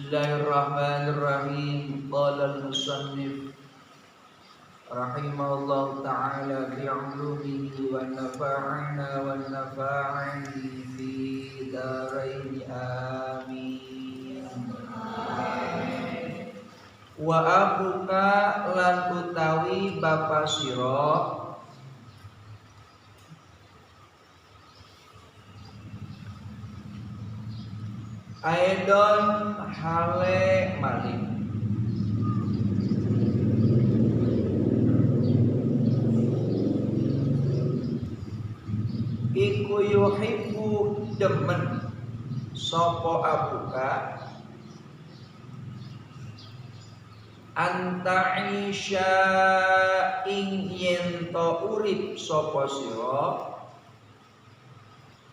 Bismillahirrahmanirrahim. Qala al-musannif rahimahullah ta'ala bi'ulumihi wa nafa'ana wa nafa'ani fi daraini amin. Wa abuka lan utawi bapa sira aidon hale malik iku yuhibbu demen sapa abuka anta isya ing yen to urip sapa sira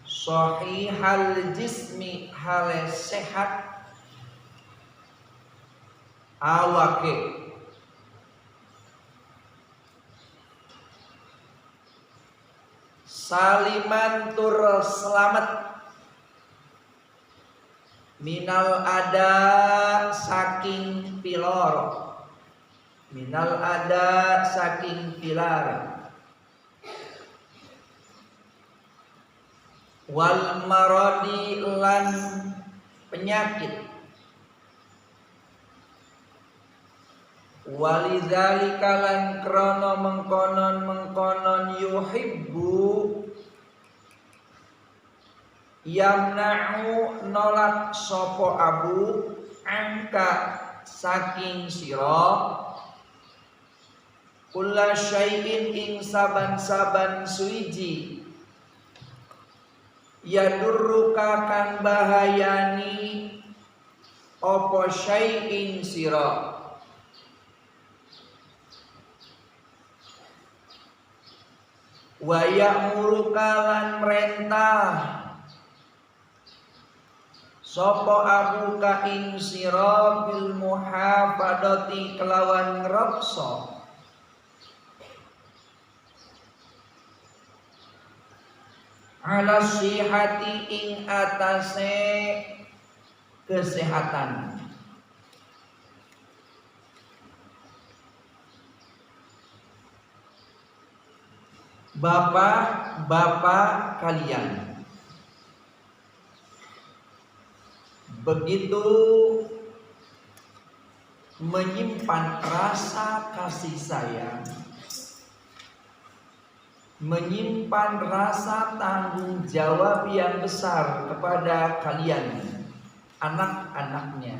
sahihal jismi hale sehat awake saliman tur selamat minal ada saking pilor minal ada saking pilar wal maradi lan penyakit walidzalika lan krana mengkonon yuhibbu yamna'u nolak sapa abu angka saking sira kulla syai'in ing saban-saban suiji yadurruka kang bahayani apa syai'in sira wa ya'muruka lan merintah sapa abuka ing sira bil muhafadati kelawan ngreksa ala sihati ing atase kesehatan bapak kalian begitu menyimpan rasa kasih sayang, menyimpan rasa tanggung jawab yang besar kepada kalian, anak-anaknya,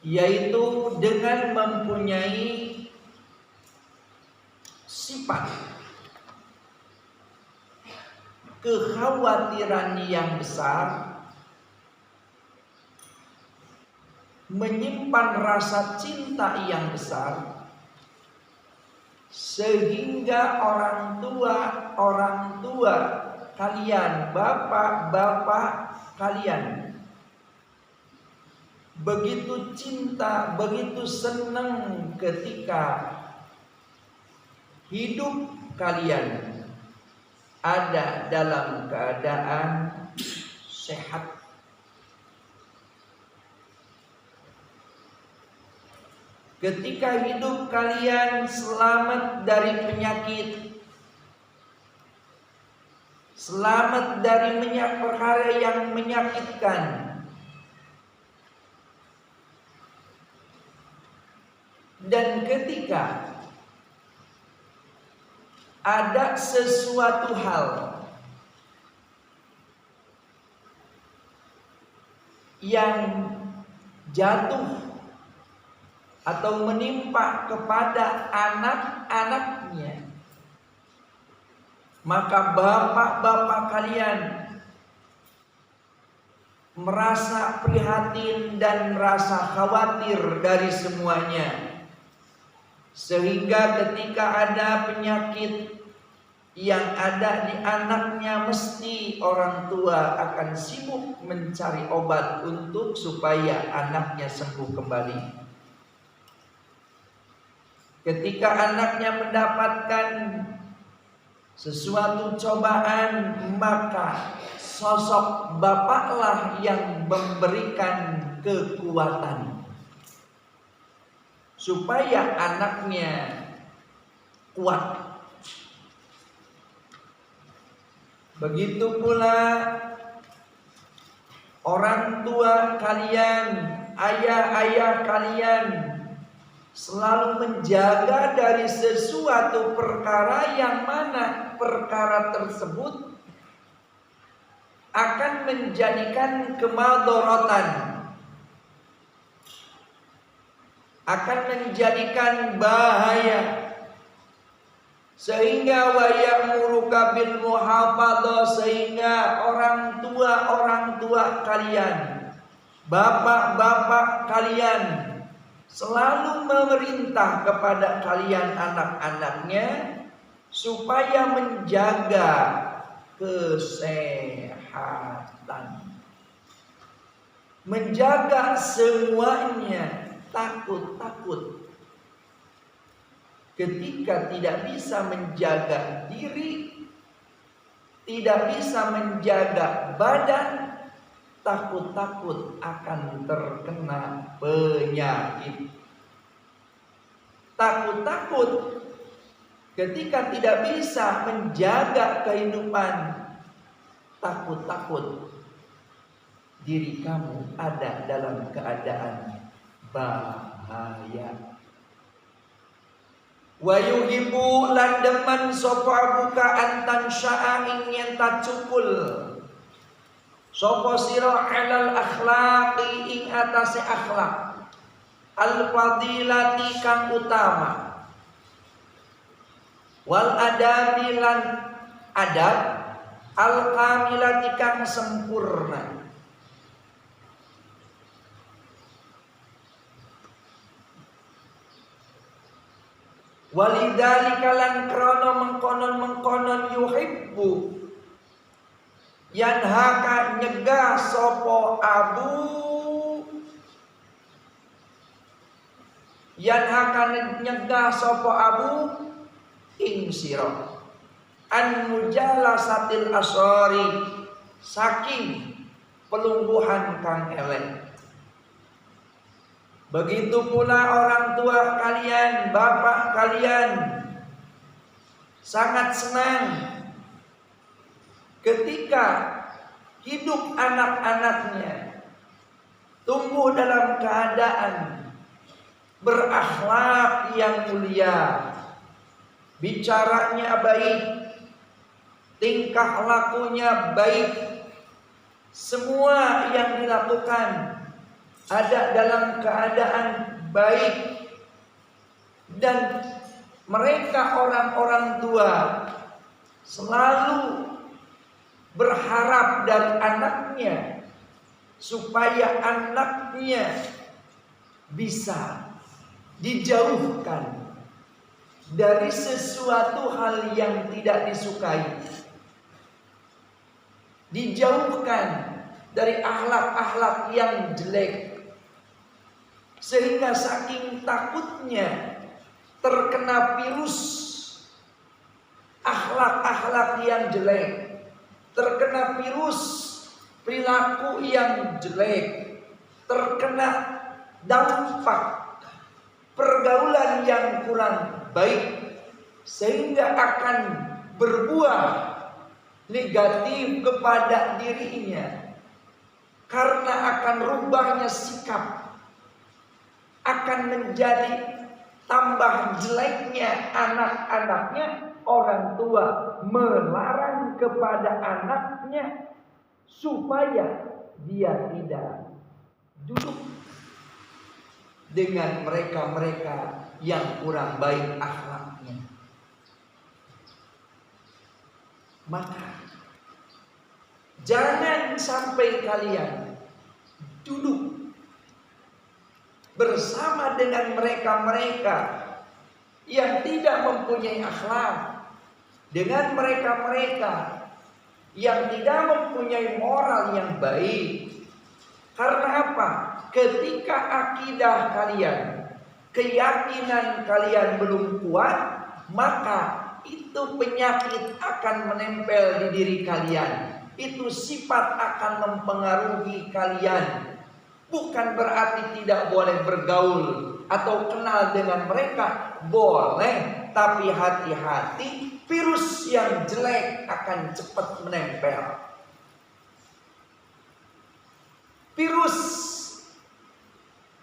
yaitu dengan mempunyai sifat kekhawatiran yang besar, menyimpan rasa cinta yang besar, sehingga orang tua kalian, bapak kalian begitu cinta, begitu senang ketika hidup kalian ada dalam keadaan sehat. Ketika hidup kalian selamat dari penyakit, selamat dari perkara yang menyakitkan, dan ketika ada sesuatu hal yang jatuh atau menimpa kepada anak-anaknya, maka bapak-bapak kalian merasa prihatin dan merasa khawatir dari semuanya, sehingga ketika ada penyakit yang ada di anaknya, mesti orang tua akan sibuk mencari obat untuk supaya anaknya sembuh kembali. Ketika anaknya mendapatkan sesuatu cobaan, maka sosok bapaklah yang memberikan kekuatan supaya anaknya kuat. Begitu pula orang tua kalian, ayah-ayah kalian selalu menjaga dari sesuatu perkara yang mana perkara tersebut akan menjadikan kemadharatan, akan menjadikan bahaya, sehingga wa ya'muruka bil muhafadzah, sehingga orang tua kalian, bapak-bapak kalian selalu memerintah kepada kalian anak-anaknya supaya menjaga kesehatan, menjaga semuanya. Takut ketika tidak bisa menjaga diri, tidak bisa menjaga badan, takut akan terkena penyakit. Takut ketika tidak bisa menjaga kehidupan, takut diri kamu ada dalam keadaan bahaya. Wa yuhibbu lan demen sapa buka antan sya'a ing yen tacukul sapa sira alal akhlaqi ing atase akhlak al fadilati kang utama wal adabi lan adab al kamilati kang sempurna. Walidzalika lan krana mengkonon yuhibbu yanhaka nyegah sapa abu, yanhaka nyegah sapa abu ing sira an mujalasatil asari saking pelungguhan kang elek. Begitu pula orang tua kalian, bapak kalian sangat senang ketika hidup anak-anaknya tumbuh dalam keadaan berakhlak yang mulia, bicaranya baik, tingkah lakunya baik, semua yang dilakukan ada dalam keadaan baik, dan mereka orang-orang tua selalu berharap dari anaknya supaya anaknya bisa dijauhkan dari sesuatu hal yang tidak disukai, dijauhkan dari akhlak-akhlak yang jelek. Sehingga saking takutnya terkena virus akhlak-akhlak yang jelek, terkena virus perilaku yang jelek, terkena dampak pergaulan yang kurang baik, sehingga akan berbuah negatif kepada dirinya karena akan rubahnya sikap, akan menjadi tambah jeleknya anak-anaknya. Orang tua melarang kepada anaknya supaya dia tidak duduk dengan mereka-mereka yang kurang baik akhlaknya. Maka jangan sampai kalian duduk bersama dengan mereka-mereka yang tidak mempunyai akhlak, dengan mereka-mereka yang tidak mempunyai moral yang baik. Karena apa? Ketika akidah kalian, keyakinan kalian belum kuat, maka itu penyakit akan menempel di diri kalian. itu sifat akan mempengaruhi kalian. Bukan berarti tidak boleh bergaul atau kenal dengan mereka, boleh, tapi hati-hati, virus yang jelek akan cepat menempel. Virus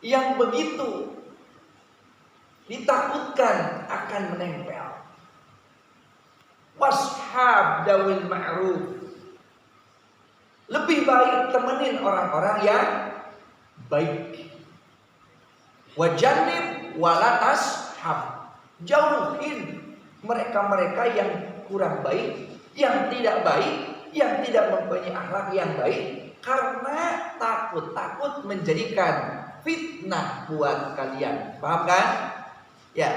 yang begitu ditakutkan akan menempel. Washab dawil ma'ruf. Lebih baik temenin orang-orang yang baik. Wajannib walatashab. Jauhin mereka-mereka yang kurang baik, yang tidak baik, yang tidak mempunyai akhlak yang baik, karena takut menjadikan fitnah buat kalian. Paham kan? Ya.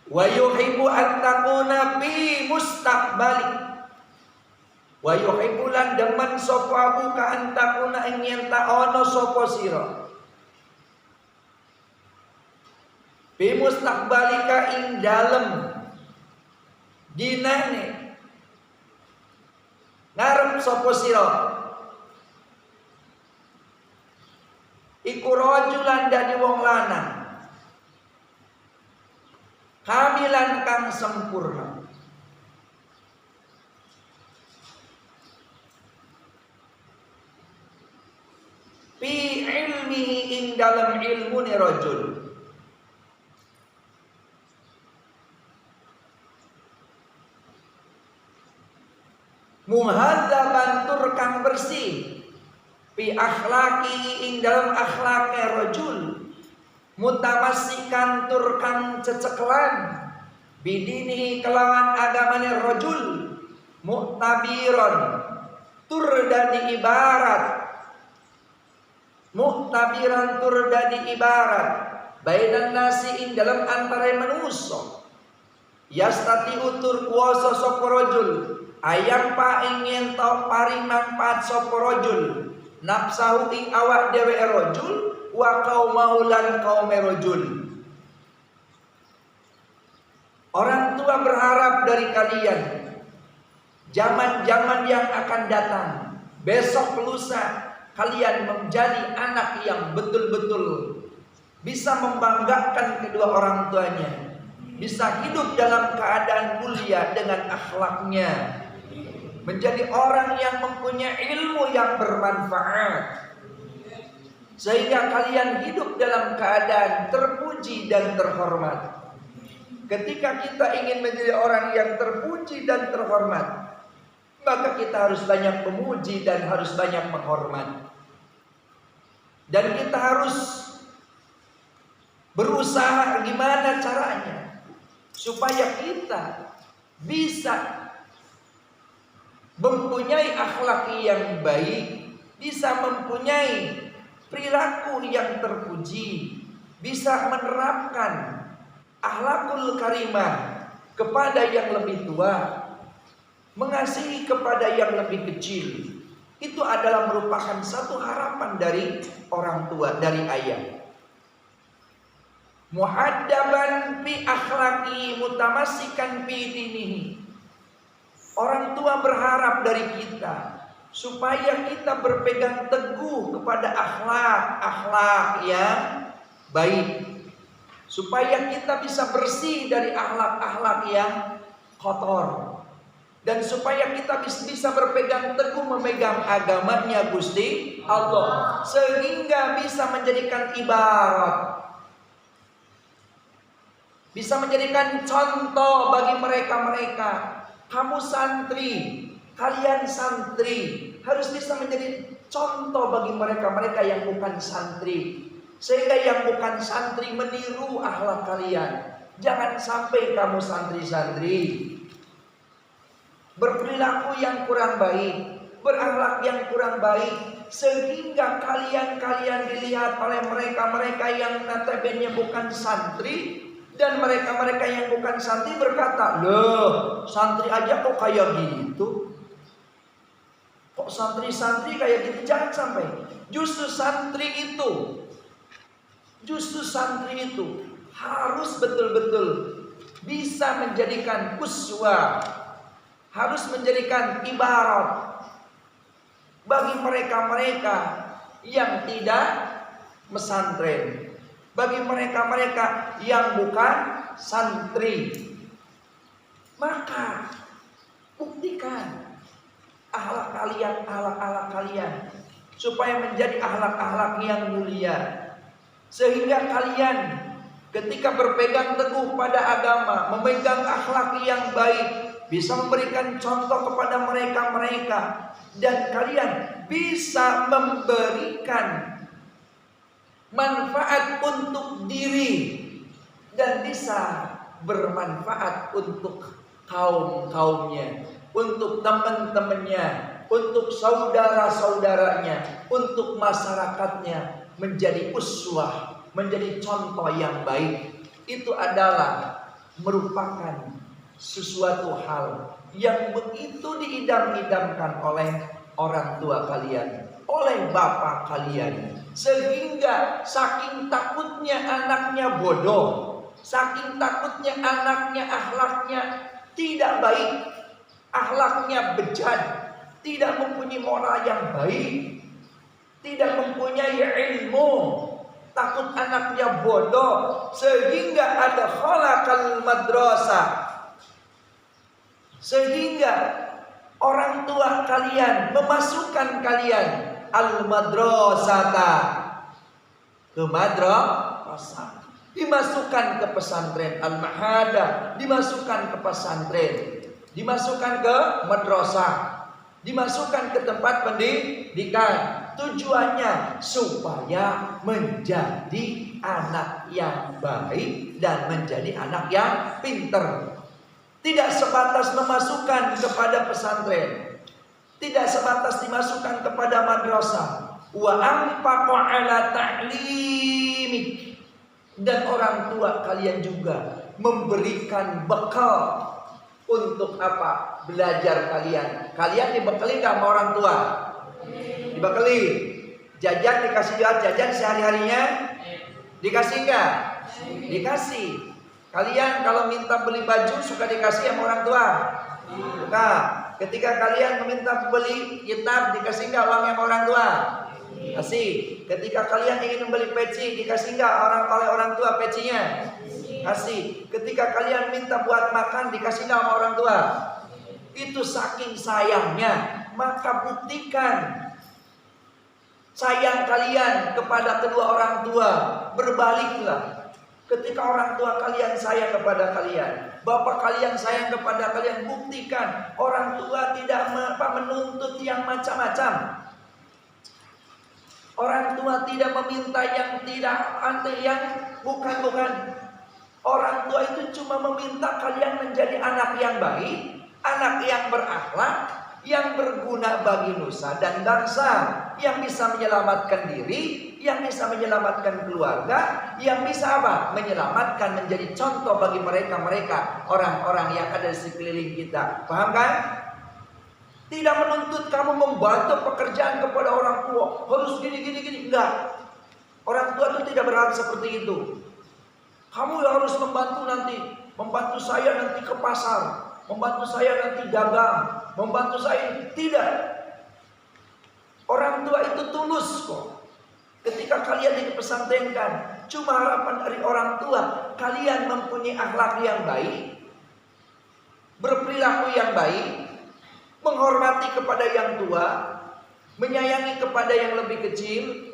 Wa yuhibbu an takuna fi mustaqbali. Wa yuhibbu lan demen sapa abu ka an takuna ing yen ta ono sapa sira. Fi mustaqbalika ing dalem dinane ngarep sapa sira. Iku rajulan dadi wong lanang kamilan kang sempurna. Fi ilmihi ing dalam ilmu ni rajul. Muhadzaban tur kang bersih. Fi akhlaqi ing dalam akhlake rajul. Mutamassikan tur kang ceceklan bidini kelawan agamane rajul. Mu'tabiron tur dadi ibarat. Mu'tabiran tur dadi ibarat bainan nasi ing dalam antara manusia. Yastati utur kuasa sapa rajul ayam pa ing yen ta paring manfaat sapa rajul nafsahu ing awak dhewe rajul wa qaumahu lan qaum rajul. Orang tua berharap dari kalian zaman-zaman yang akan datang, besok lusa, kalian menjadi anak yang betul-betul bisa membanggakan kedua orang tuanya, bisa hidup dalam keadaan mulia dengan akhlaknya, menjadi orang yang mempunyai ilmu yang bermanfaat, sehingga kalian hidup dalam keadaan terpuji dan terhormat. Ketika kita ingin menjadi orang yang terpuji dan terhormat, maka kita harus banyak memuji dan harus banyak menghormat. Dan kita harus berusaha gimana caranya supaya kita bisa mempunyai akhlak yang baik, bisa mempunyai perilaku yang terpuji, bisa menerapkan akhlakul karimah kepada yang lebih tua, mengasihi kepada yang lebih kecil. Itu adalah merupakan satu harapan dari orang tua, dari ayah. Muhaddaban fi akhlaqi mutamassikan fi dinihi. Orang tua berharap dari kita supaya kita berpegang teguh kepada akhlak yang baik, supaya kita bisa bersih dari akhlak-akhlak yang kotor, dan supaya kita bisa berpegang teguh memegang agamanya Gusti Allah, sehingga bisa menjadikan ibarat, bisa menjadikan contoh bagi mereka-mereka. Kamu santri, kalian santri harus bisa menjadi contoh bagi mereka-mereka yang bukan santri, sehingga yang bukan santri meniru akhlak kalian. Jangan sampai kamu santri-santri berperilaku yang kurang baik, berakhlak yang kurang baik, sehingga kalian dilihat oleh mereka-mereka yang notabene bukan santri. Dan mereka-mereka yang bukan santri berkata, loh, santri aja kok kayak gitu? Kok santri-santri kayak gitu? Jangan sampai. Justru santri itu harus betul-betul bisa menjadikan uswah, harus menjadikan ibarat bagi mereka-mereka yang tidak pesantren, bagi mereka-mereka yang bukan santri. Maka buktikan akhlak kalian supaya menjadi akhlak-akhlak yang mulia, sehingga kalian ketika berpegang teguh pada agama, memegang akhlak yang baik, bisa memberikan contoh kepada mereka-mereka, dan kalian bisa memberikan manfaat untuk diri dan bisa bermanfaat untuk kaum-kaumnya, untuk teman-temannya, untuk saudara-saudaranya, untuk masyarakatnya, menjadi uswah, menjadi contoh yang baik. Itu adalah merupakan sesuatu hal yang begitu diidam-idamkan oleh orang tua kalian, oleh bapak kalian, sehingga saking takutnya anaknya bodoh, saking takutnya anaknya akhlaknya tidak baik, akhlaknya bejat, tidak mempunyai moral yang baik, tidak mempunyai ilmu, takut anaknya bodoh, sehingga ada khalaqal madrasah, sehingga orang tua kalian memasukkan kalian al-madrasata, ke madrasah, dimasukkan ke pesantren, al-mahadah, dimasukkan ke pesantren, dimasukkan ke madrasah, dimasukkan ke tempat pendidikan. Tujuannya supaya menjadi anak yang baik dan menjadi anak yang pinter. Tidak sebatas memasukkan kepada pesantren, tidak sebatas dimasukkan kepada madrasah. Wa anfaqa ala ta'limik, dan orang tua kalian juga memberikan bekal untuk apa? Belajar kalian. Kalian dibekali enggak sama orang tua? Dibekali. Jajan dikasih jajan sehari-harinya? Dikasih enggak? Dikasih. Kalian kalau minta beli baju suka dikasih sama orang tua? Nah, ketika kalian meminta beli kitab dikasih enggak uangnya sama orang tua? Kasih. Ketika kalian ingin membeli peci dikasih enggak oleh orang tua pecinya? Kasih. Ketika kalian minta buat makan dikasih enggak sama orang tua? Itu saking sayangnya. Maka buktikan sayang kalian kepada kedua orang tua. Berbaliklah. Ketika orang tua kalian sayang kepada kalian, bapak kalian sayang kepada kalian, buktikan orang tua tidak menuntut yang macam-macam. Orang tua tidak meminta yang tidak aneh, yang bukan. Orang tua itu cuma meminta kalian menjadi anak yang baik, anak yang berakhlak, yang berguna bagi nusa dan bangsa, yang bisa menyelamatkan diri, yang bisa menyelamatkan keluarga, yang bisa apa? Menyelamatkan, menjadi contoh bagi mereka-mereka, orang-orang yang ada di sekeliling kita. Paham kan? Tidak menuntut kamu membantu pekerjaan kepada orang tua, harus gini. Enggak. Orang tua itu tidak berharap seperti itu. Kamu harus membantu saya nanti ke pasar, membantu saya nanti dagang, membantu saya. Tidak. Orang tua itu tulus kok. Ketika kalian dipesantrenkan, cuma harapan dari orang tua kalian mempunyai akhlak yang baik, berperilaku yang baik, menghormati kepada yang tua, menyayangi kepada yang lebih kecil,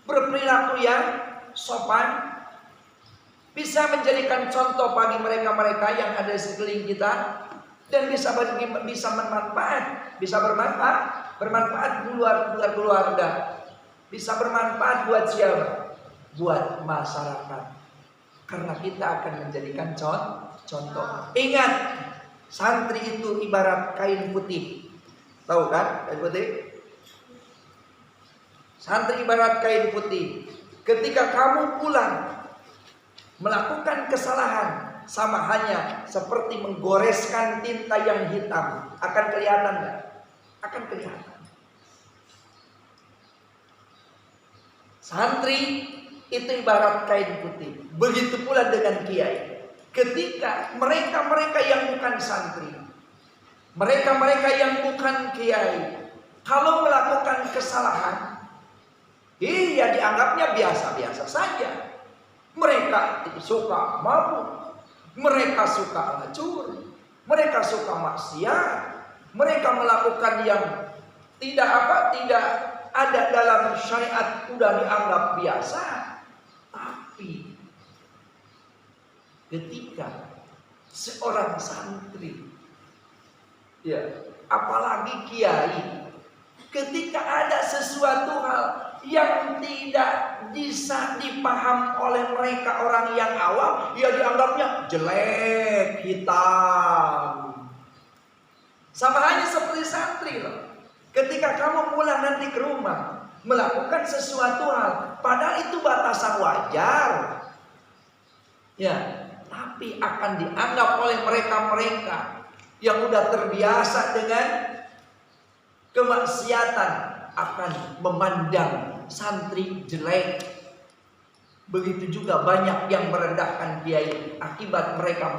berperilaku yang sopan, bisa menjadikan contoh bagi mereka-mereka yang ada di sekeliling kita, dan bisa bermanfaat buat keluarga, bisa bermanfaat buat siapa? Buat masyarakat. Karena kita akan menjadikan contoh. Ingat, santri itu ibarat kain putih. Tahu kan kain putih? Santri ibarat kain putih. Ketika kamu pulang melakukan kesalahan, sama hanya seperti menggoreskan tinta yang hitam. Akan kelihatan nggak? Akan kelihatan. Santri itu ibarat kain putih. Begitu pula dengan kiai. Ketika mereka-mereka yang bukan santri Mereka-mereka yang bukan kiai, kalau melakukan kesalahan, iya dianggapnya biasa-biasa saja. Mereka suka mabuk, mereka suka ngacur, mereka suka maksiat, mereka melakukan yang tidak ada dalam syariat, udah dianggap biasa. Tapi ketika seorang santri, ya, apalagi kiai, ketika ada sesuatu hal yang tidak bisa dipaham oleh mereka orang yang awam, ya dianggapnya jelek, hitam. Sama halnya seperti santri loh. Ketika kamu pulang nanti ke rumah, melakukan sesuatu hal, padahal itu batasan wajar, ya, tapi akan dianggap oleh mereka-mereka yang udah terbiasa dengan kemaksiatan, akan memandang santri jelek. Begitu juga banyak yang merendahkan kiai akibat mereka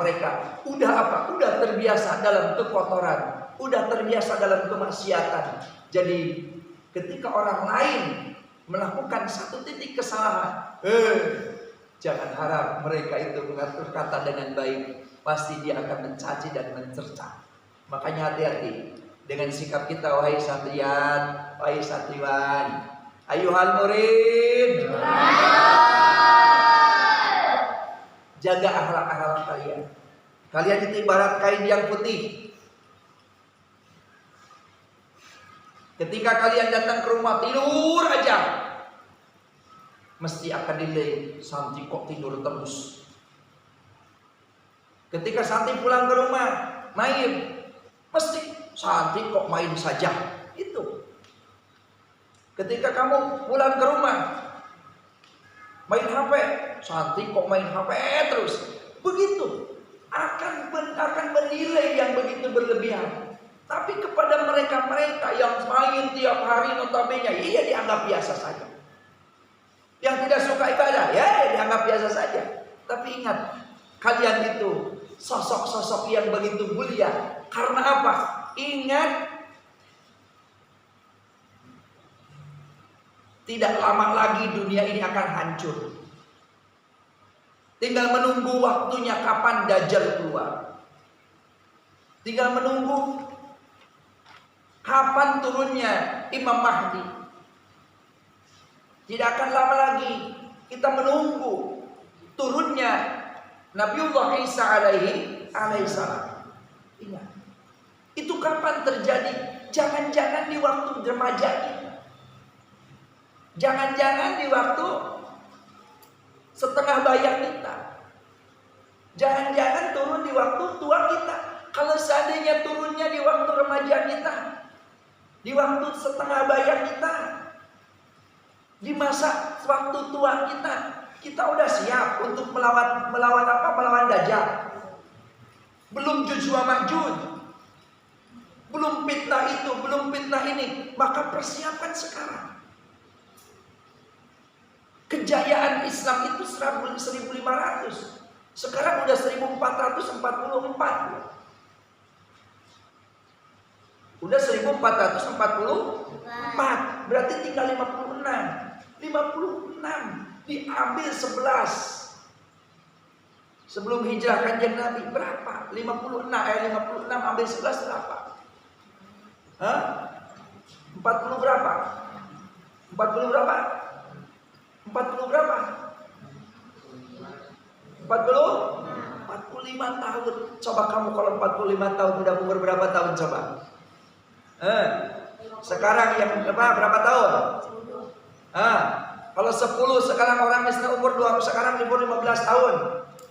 udah terbiasa dalam kekotoran, udah terbiasa dalam kemaksiatan. Jadi ketika orang lain melakukan satu titik kesalahan, jangan harap mereka itu mengatur kata dengan baik. Pasti dia akan mencaci dan mencerca. Makanya hati-hati dengan sikap kita, wahai santrian, wahai santriwan. Ayuhal murid, jaga akhlak-akhlak kalian. Kalian itu ibarat kain yang putih. Ketika kalian datang ke rumah tidur aja, mesti akan dinilai, santri kok tidur terus. Ketika santri pulang ke rumah main, mesti santri kok main saja. Itu. Ketika kamu pulang ke rumah main HP, santri kok main HP terus. Begitu. Akan menilai yang begitu berlebihan. Tapi kepada mereka-mereka yang main tiap hari notabene, iya dianggap biasa saja. Yang tidak suka ibadah, ya dianggap biasa saja. Tapi ingat, kalian itu sosok-sosok yang begitu mulia. Karena apa? Ingat, tidak lama lagi dunia ini akan hancur. Tinggal menunggu waktunya kapan Dajjal keluar. Tinggal menunggu kapan turunnya Imam Mahdi. Tidak akan lama lagi kita menunggu turunnya Nabiullah Isa alaihi salam. Ingat, itu kapan terjadi? Jangan-jangan di waktu remaja kita. Jangan-jangan di waktu setengah bayar kita. Jangan-jangan turun di waktu tua kita. Kalau seandainya turunnya di waktu remaja kita, di waktu setengah bayar kita, di masa waktu tua kita udah siap untuk melawan apa? Melawan Dajjal. Belum Juj wa Ma'juj, belum fitnah itu, belum fitnah ini, maka persiapan sekarang. Kejayaan Islam itu 1500, sekarang udah 1444. Udah 1444, berarti tinggal 56 diambil 11. Sebelum hijrah kanjeng Nabi berapa? 56 ambil 11 berapa? 40 berapa? 40 berapa? 40 berapa? 45 tahun. Coba kamu kalau 45 tahun udah umur berapa tahun coba? Sekarang yang berapa tahun? Kalau 10 sekarang orang misalnya umur 2, sekarang umur 15 tahun.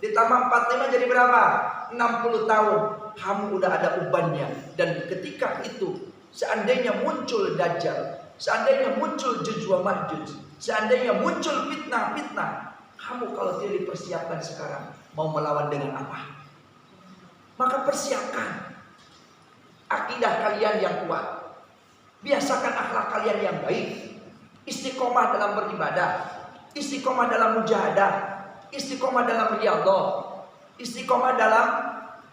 Ditambah 45 jadi berapa? 60 tahun. Kamu udah ada ubannya. Dan ketika itu seandainya muncul Dajjal, seandainya muncul Juj wa Ma'juj, seandainya muncul fitnah-fitnah, kamu kalau tidak dipersiapkan sekarang, mau melawan dengan apa? Maka persiapkan akidah kalian yang kuat. Biasakan akhlak kalian yang baik. Istiqomah dalam beribadah, istiqomah dalam mujahadah, istiqomah dalam riyadhah, istiqomah dalam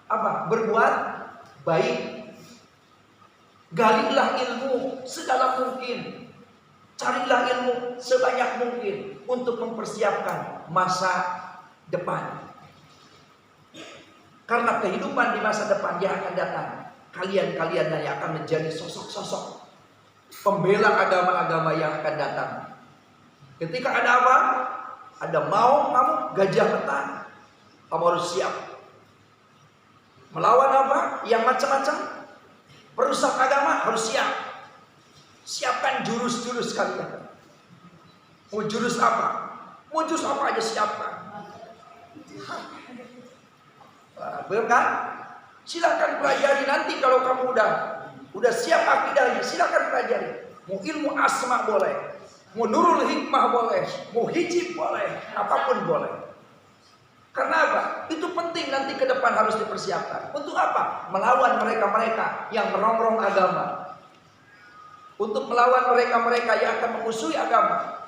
apa? Berbuat baik. Galilah ilmu sedalam mungkin. Carilah ilmu sebanyak mungkin untuk mempersiapkan masa depan. Karena kehidupan di masa depan yang akan datang, kalian-kalian yang akan menjadi sosok-sosok pembela agama-agama yang akan datang. Ketika ada apa? Ada mau kamu gajah meta, kamu harus siap. Melawan apa? Yang macam-macam, perusak agama harus siap. Siapkan jurus-jurus kalian. Mau jurus apa? Mau jurus apa aja siapkan. Belum kan? Silakan pelajari nanti kalau kamu udah siap akidahnya, silakan pelajari. Mau ilmu asma boleh, mau nurul hikmah boleh, mau hijib boleh, apapun boleh. Karena apa? Itu penting nanti ke depan harus dipersiapkan. Untuk apa? Melawan mereka-mereka yang merongrong agama. Untuk melawan mereka-mereka yang akan memusuhi agama.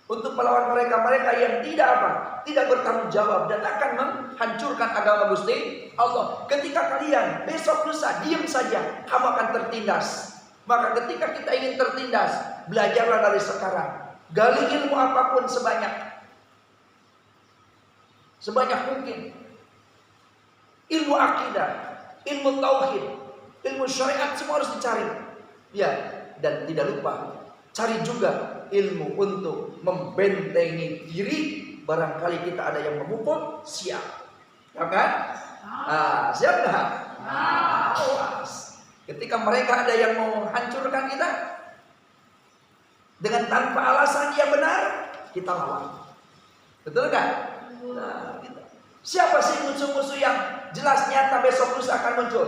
Untuk melawan mereka-mereka yang tidak apa? Tidak bertanggung jawab dan akan menghancurkan agama Gusti Allah. Ketika kalian besok lusa diam saja, kamu akan tertindas. Maka ketika kita ingin tertindas, belajarlah dari sekarang. Gali ilmu apapun sebanyak mungkin. Ilmu akidah, ilmu tauhid, ilmu syariat semua harus dicari. Ya, dan tidak lupa cari juga ilmu untuk membentengi diri. Barangkali kita ada yang memukul, siap. Ya kan? Siap dah? Awas. Ketika mereka ada yang mau hancurkan kita, dengan tanpa alasan yang benar, kita lawan. Betul kan? Nah, gitu. Siapa sih musuh-musuh yang jelas nyata besok lusa akan muncul?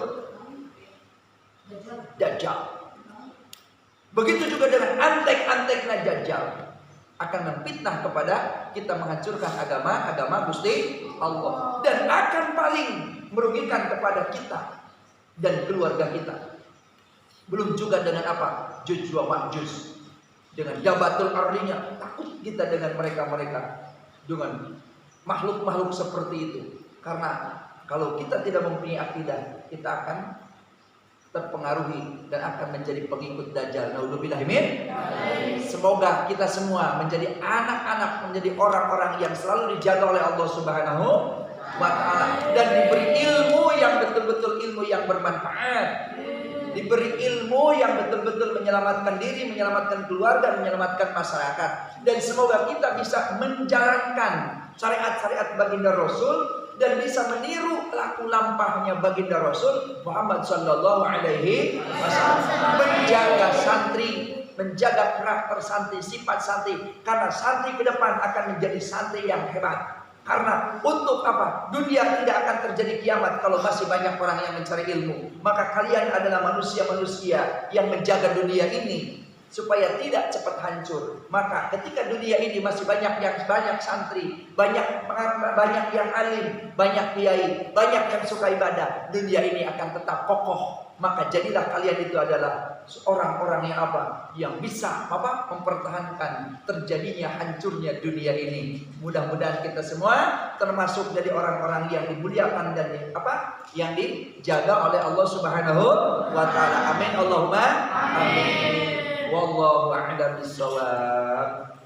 Dajjal. Begitu juga dengan antek-anteknya Dajjal akan memfitnah kepada kita, menghancurkan agama Gusti Allah, dan akan paling merugikan kepada kita dan keluarga kita. Belum juga dengan apa? Juj wa Ma'juj, dengan Jabatul Ardinya. Takut kita dengan mereka-mereka, dengan makhluk-makhluk seperti itu. Karena kalau kita tidak mempunyai akidah, kita akan terpengaruhi dan akan menjadi pengikut Dajjal. Naudzubillah min. Semoga kita semua menjadi anak-anak, menjadi orang-orang yang selalu dijaga oleh Allah Subhanahu wa taala dan diberi ilmu yang betul-betul ilmu yang bermanfaat. Diberi ilmu yang betul-betul menyelamatkan diri, menyelamatkan keluarga, menyelamatkan masyarakat. Dan semoga kita bisa menjalankan syariat-syariat baginda Rasul dan bisa meniru laku lampahnya baginda Rasul Muhammad sallallahu alaihi wasallam. Menjaga santri, menjaga karakter santri, sifat santri, karena santri ke depan akan menjadi santri yang hebat. Karena untuk apa? Dunia tidak akan terjadi kiamat kalau masih banyak orang yang mencari ilmu. Maka kalian adalah manusia-manusia yang menjaga dunia ini supaya tidak cepat hancur. Maka ketika dunia ini masih banyak santri, banyak yang alim, banyak kiai, banyak yang suka ibadah, dunia ini akan tetap kokoh. Maka jadilah kalian itu adalah orang-orang yang apa? Yang bisa apa? Mempertahankan terjadinya hancurnya dunia ini. Mudah-mudahan kita semua termasuk jadi orang-orang yang dimuliakan dan apa? Yang dijaga oleh Allah Subhanahu wa taala. Amin. Allahumma amin. Wallahu a'lam bishawab.